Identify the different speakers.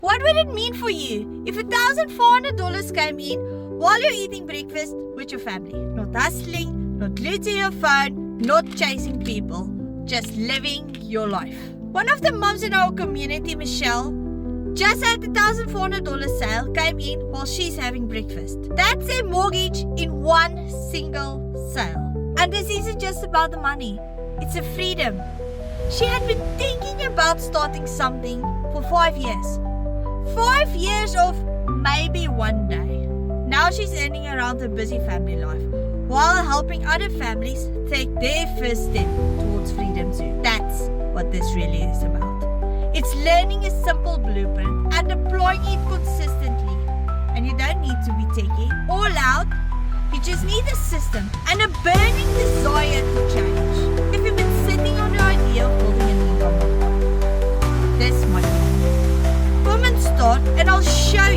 Speaker 1: What would it mean for you if $1,400 came in while you're eating breakfast with your family? Not hustling, not glued to your phone, not chasing people, just living your life. One of the moms in our community, Michelle, just had the $1,400 sale came in while she's having breakfast. That's a mortgage in one single sale. And this isn't just about the money, it's a freedom. She had been thinking about starting something for 5 years. 5 years of maybe one day. Now she's earning around her busy family life while helping other families take their first step towards freedom too. That's what this really is about. It's learning a simple blueprint and deploying it consistently. And you don't need to be techy or loud. You just need a system and a burning desire to change. If you've been sitting on the idea of building an income, this might be. Come and start and I'll show